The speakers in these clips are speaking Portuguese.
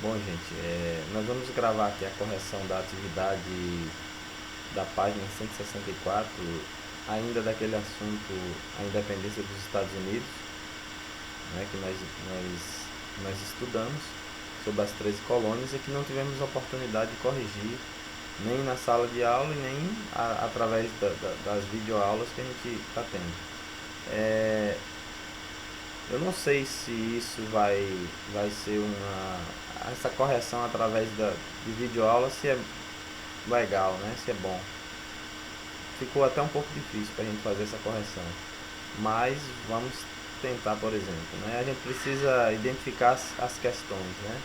Bom, gente, nós vamos gravar aqui a correção da atividade da página 164, ainda daquele assunto, a independência dos Estados Unidos, né, que nós estudamos sobre as 13 colônias e que não tivemos a oportunidade de corrigir nem na sala de aula e nem através das videoaulas que a gente está tendo. Eu não sei se isso vai ser essa correção através de videoaula, se é legal, né? Se é bom. Ficou até um pouco difícil para a gente fazer essa correção, mas vamos tentar, por exemplo, né? A gente precisa identificar as questões, né?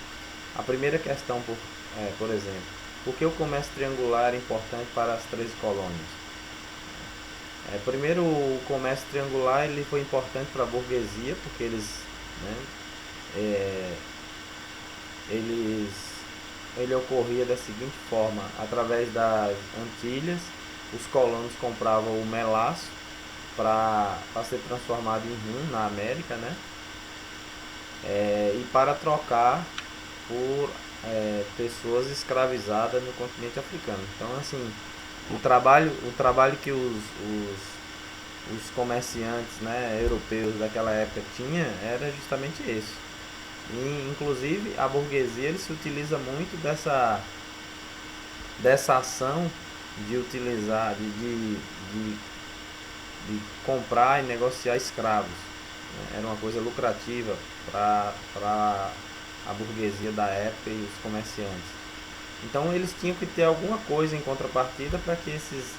A primeira questão, por exemplo, por que o comércio triangular é importante para as 13 colônias? Primeiro, o comércio triangular ele foi importante para a burguesia, porque né, é, eles, ele ocorria da seguinte forma: através das Antilhas, os colonos compravam o melaço para ser transformado em rum na América, né? E para trocar por pessoas escravizadas no continente africano. Então, assim, o trabalho que os comerciantes, né, europeus daquela época tinha era justamente esse. E, inclusive, a burguesia ele se utiliza muito dessa ação de utilizar, de comprar e negociar escravos. Era uma coisa lucrativa para a burguesia da época e os comerciantes. Então eles tinham que ter alguma coisa em contrapartida para que esses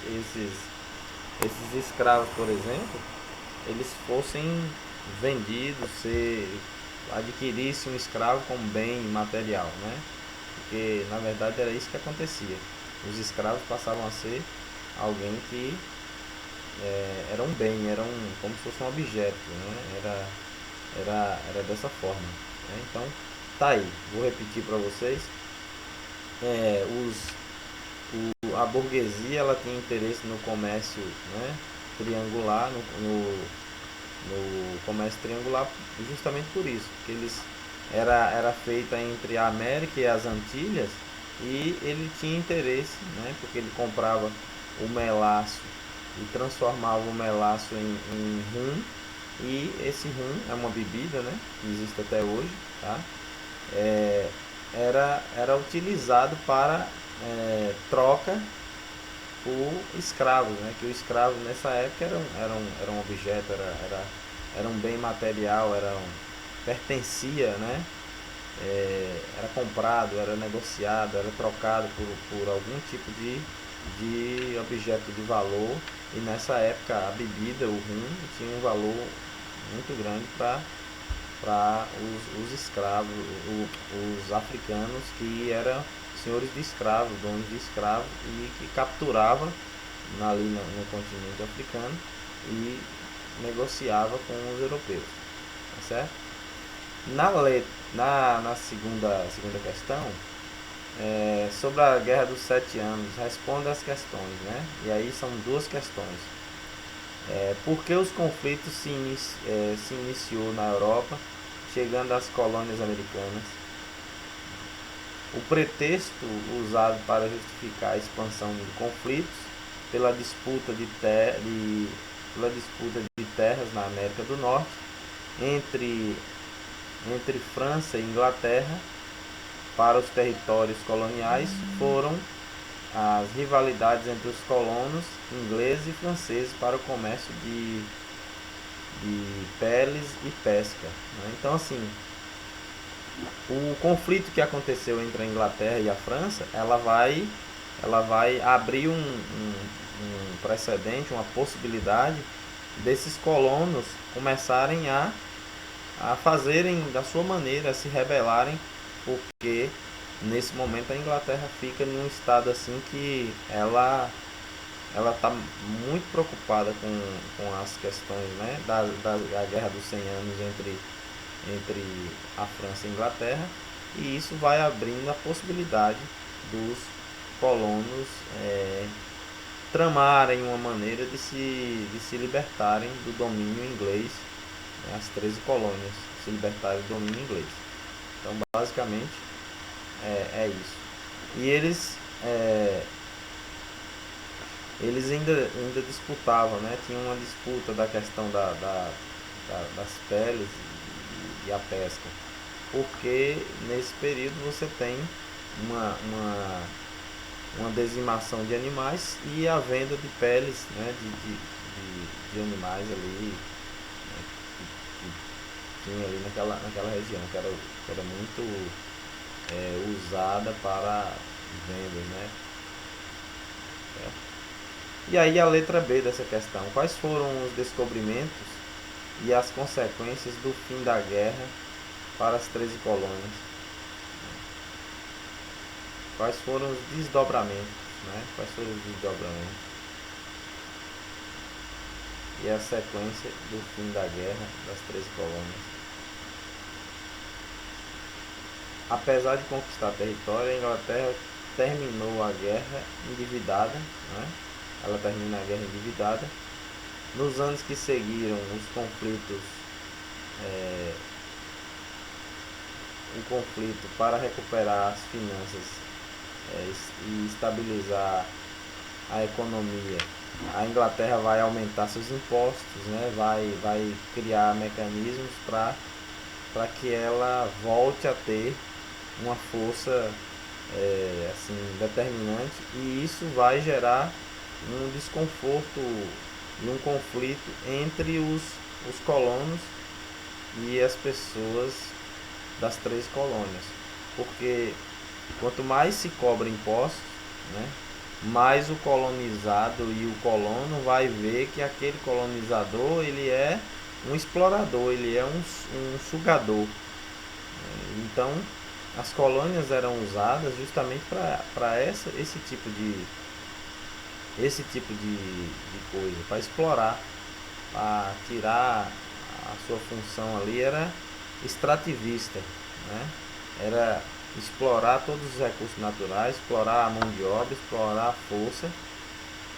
escravos, por exemplo, eles fossem vendidos, adquirisse um escravo como bem material, né? Porque na verdade era isso que acontecia. Os escravos passavam a ser alguém que era um bem, como se fosse um objeto, né? Era dessa forma, né? Então, tá aí, vou repetir para vocês. É, a burguesia ela tinha interesse no comércio, né, triangular, no comércio triangular, justamente por isso, porque era feita entre a América e as Antilhas, e ele tinha interesse, né, porque ele comprava o melaço e transformava o melaço em rum, e esse rum é uma bebida, né, que existe até hoje, tá? É, era utilizado para troca por escravos, né? Que o escravo nessa época era um objeto, era um bem material, pertencia, né? Era comprado, era negociado, era trocado por algum tipo de objeto de valor. E nessa época a bebida, o rum, tinha um valor muito grande para os escravos, os africanos que eram senhores de escravos, donos de escravos, e que capturava ali no continente africano e negociava com os europeus, tá certo? Na segunda questão, sobre a Guerra dos 7 Anos, responda as questões, né? E aí são duas questões. Por que os conflitos se iniciou na Europa, chegando às colônias americanas? O pretexto usado para justificar a expansão de conflitos pela disputa de terras na América do Norte entre França e Inglaterra para os territórios coloniais foram as rivalidades entre os colonos ingleses e franceses para o comércio de peles e pesca, né? Então, assim, o conflito que aconteceu entre a Inglaterra e a França, ela vai abrir um precedente, uma possibilidade desses colonos começarem a fazerem da sua maneira, a se rebelarem, porque nesse momento a Inglaterra fica num estado assim que ela está muito preocupada com as questões, né, da Guerra dos 100 Anos entre a França e a Inglaterra, e isso vai abrindo a possibilidade dos colonos tramarem uma maneira de se libertarem do domínio inglês, né, as 13 colônias se libertarem do domínio inglês. Então, basicamente, é isso. E eles ainda disputavam, né? Tinha uma disputa da questão das peles e a pesca. Porque nesse período você tem uma, uma, uma dizimação de animais e a venda de peles, né? De animais ali, né, que tinha ali naquela região, que era muito usada para vendas, né? E aí a letra B dessa questão. Quais foram os descobrimentos e as consequências do fim da guerra para as 13 colônias? Quais foram os desdobramentos? Né? Quais foram os desdobramentos? E a sequência do fim da guerra das 13 colônias. Apesar de conquistar território, a Inglaterra terminou a guerra endividada, né? Ela termina a guerra endividada. Nos anos que seguiram, os conflitos, é, um conflito para recuperar as finanças e estabilizar a economia. A Inglaterra vai aumentar seus impostos, né? vai criar mecanismos para que ela volte a ter uma força assim, determinante, e isso vai gerar um desconforto e um conflito entre os colonos e as pessoas das 3 colônias, porque quanto mais se cobra impostos, né, mais o colonizado e o colono vai ver que aquele colonizador ele é um explorador, ele é um sugador. Então as colônias eram usadas justamente para esse tipo de coisa, para explorar, para tirar a sua função ali era extrativista, né? Era explorar todos os recursos naturais, explorar a mão de obra, explorar a força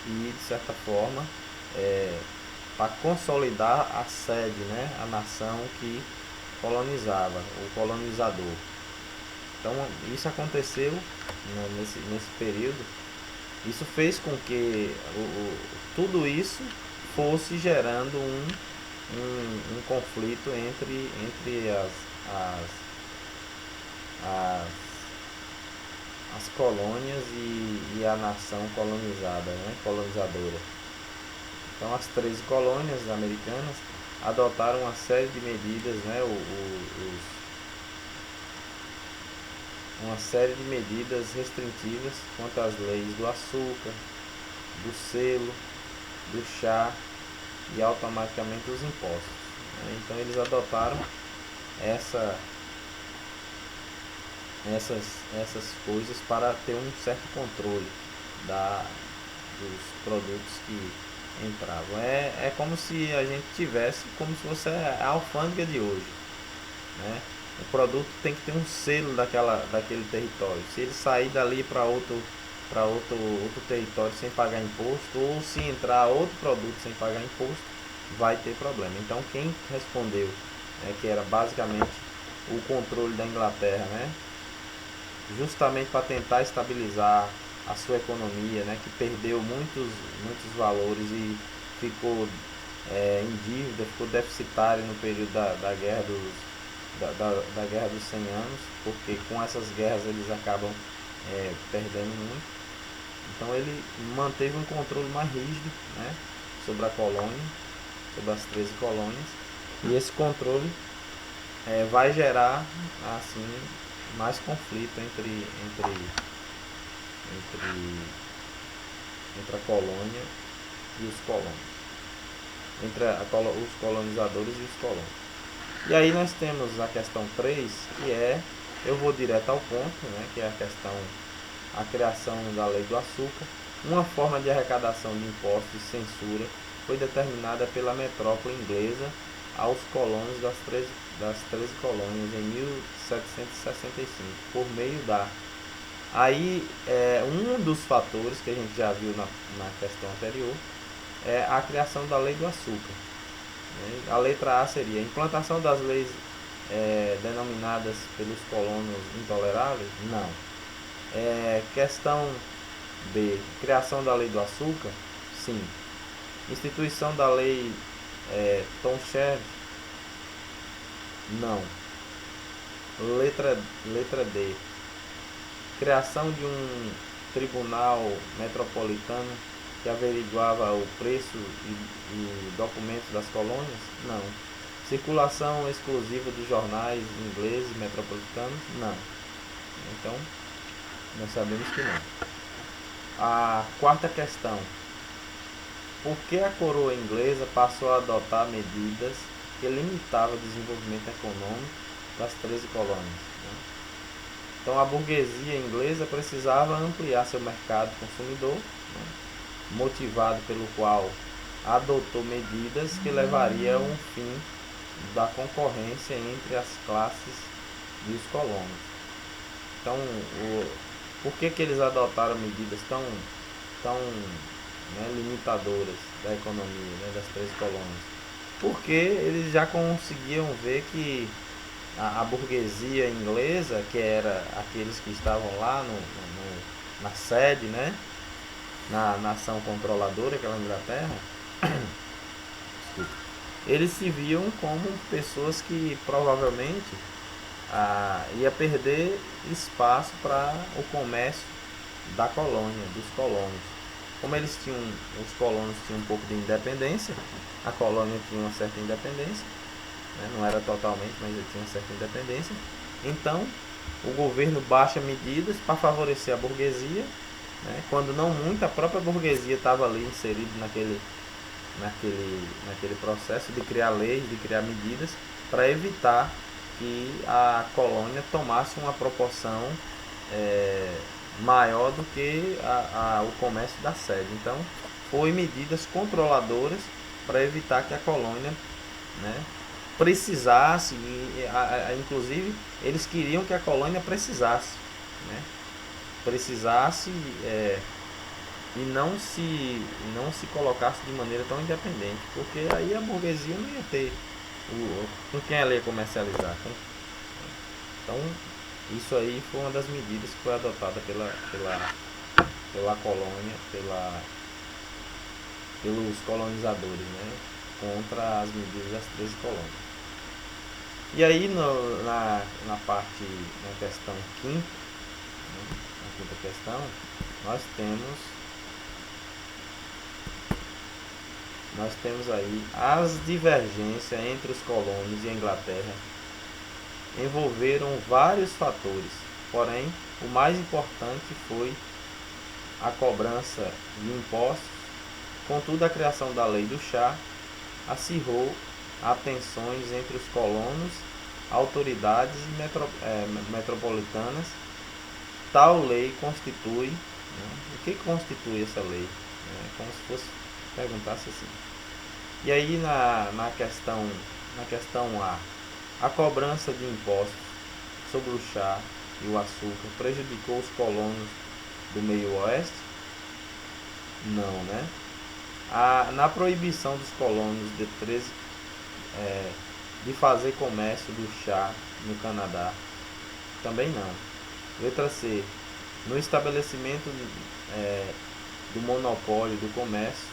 e de certa forma para consolidar a sede, né? A nação que colonizava, o colonizador. Então isso aconteceu, né, nesse período. Isso fez com que tudo isso fosse gerando um conflito entre as, as colônias e a nação colonizada, né, colonizadora. Então as 13 colônias americanas adotaram uma série de medidas, né, uma série de medidas restritivas quanto às leis do açúcar, do selo, do chá e automaticamente os impostos. Então eles adotaram essa, essas coisas para ter um certo controle dos produtos que entravam. É como se a gente tivesse, como se fosse a alfândega de hoje, né? O produto tem que ter um selo daquele território. Se ele sair dali para outro território sem pagar imposto, ou se entrar outro produto sem pagar imposto, vai ter problema. Então quem respondeu, que era basicamente o controle da Inglaterra, né, justamente para tentar estabilizar a sua economia, né, que perdeu muitos valores e ficou em dívida, ficou deficitário no período da guerra da Guerra dos 100 Anos, porque com essas guerras eles acabam perdendo muito. Então ele manteve um controle mais rígido, né, sobre a colônia, sobre as 13 colônias, e esse controle vai gerar assim mais conflito entre a colônia e os colonos, entre os colonizadores e os colonos. E aí nós temos a questão 3, que eu vou direto ao ponto, né, que é a criação da lei do açúcar. Uma forma de arrecadação de impostos e censura foi determinada pela metrópole inglesa aos colonos das 13 colônias em 1765, por meio da... Aí, um dos fatores que a gente já viu na questão anterior é a criação da lei do açúcar. A letra A seria a implantação das leis denominadas pelos colonos intoleráveis? Não. Questão B. Criação da lei do açúcar? Sim. Instituição da lei Tonchet? Não. Letra D. Criação de um tribunal metropolitano que averiguava o preço e documentos das colônias? Não. Circulação exclusiva dos jornais ingleses metropolitanos? Não. Então, nós sabemos que não. A quarta questão. Por que a coroa inglesa passou a adotar medidas que limitavam o desenvolvimento econômico das 13 colônias? Então, a burguesia inglesa precisava ampliar seu mercado consumidor, motivado pelo qual adotou medidas que levariam ao fim da concorrência entre as classes dos colonos. Então, por que eles adotaram medidas tão limitadoras da economia, das 13 colônias? Porque eles já conseguiam ver que a burguesia inglesa, que era aqueles que estavam lá na sede, na nação controladora, aquela Inglaterra, eles se viam como pessoas que provavelmente ia perder espaço para o comércio da colônia, dos colonos. Como os colonos tinham um pouco de independência, a colônia tinha uma certa independência, não era totalmente, mas ele tinha uma certa independência. Então, o governo baixa medidas para favorecer a burguesia, quando não muito, a própria burguesia estava ali inserida naquele processo de criar leis, de criar medidas para evitar que a colônia tomasse uma proporção maior do que o comércio da sede. Então, foi medidas controladoras para evitar que a colônia precisasse, inclusive eles queriam que a colônia precisasse e não se colocasse de maneira tão independente, porque aí a burguesia não ia ter com quem ela ia comercializar. Então, isso aí foi uma das medidas que foi adotada pela colônia, pelos colonizadores, contra as medidas das 13 colônias. E aí na questão quinta, na quinta questão, nós temos aí as divergências entre os colonos e a Inglaterra envolveram vários fatores, porém o mais importante foi a cobrança de impostos. Contudo, a criação da lei do chá acirrou atenções entre os colonos, autoridades metropolitanas. Tal lei constitui, o que constitui essa lei? Como se fosse perguntasse assim. E aí na questão A cobrança de impostos sobre o chá e o açúcar prejudicou os colonos do meio oeste? Não, na proibição dos colonos de fazer comércio do chá no Canadá? Também não. Letra C. No estabelecimento do monopólio do comércio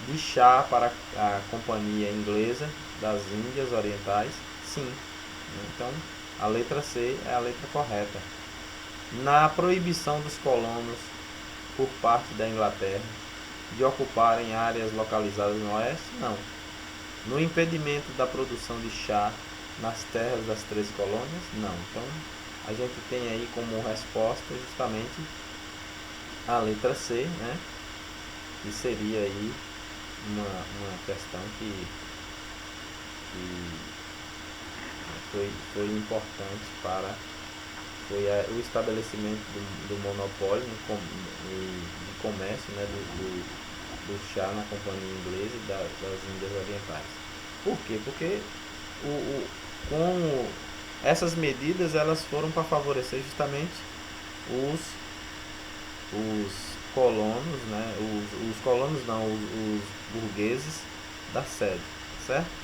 de chá para a Companhia Inglesa das Índias Orientais? Sim. Então, a letra C é a letra correta. Na proibição dos colonos por parte da Inglaterra de ocuparem áreas localizadas no oeste? Não. No impedimento da produção de chá nas terras das 13 colônias? Não. Então, a gente tem aí como resposta justamente a letra C, que seria aí uma questão que foi importante foi o estabelecimento do monopólio de comércio do chá na Companhia Inglesa e das Índias Orientais. Por quê? Porque com essas medidas elas foram para favorecer justamente os colonos, os burgueses da sede, certo?